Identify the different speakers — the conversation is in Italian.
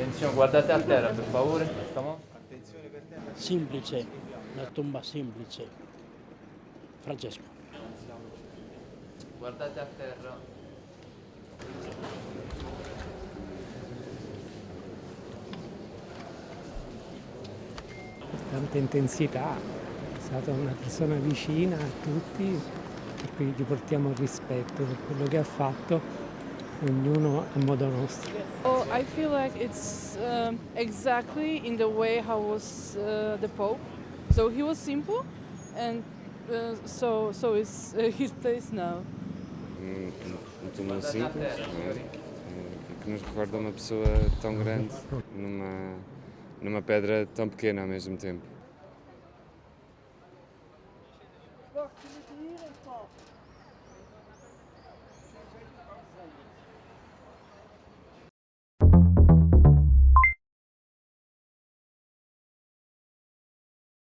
Speaker 1: Attenzione, guardate a terra per favore. Come on.
Speaker 2: Semplice, una tomba semplice. Francesco.
Speaker 1: Guardate a terra.
Speaker 3: Tanta intensità, è stata una persona vicina a tutti e quindi gli portiamo rispetto per quello che ha fatto, ognuno a modo nostro.
Speaker 4: Oh, I feel like it's exactly in the way how was the Pope. So he was simple, and so is his place now.
Speaker 5: Um túmulo simples, não é? Que nos recorda uma pessoa tão grande numa pedra tão pequena ao mesmo tempo.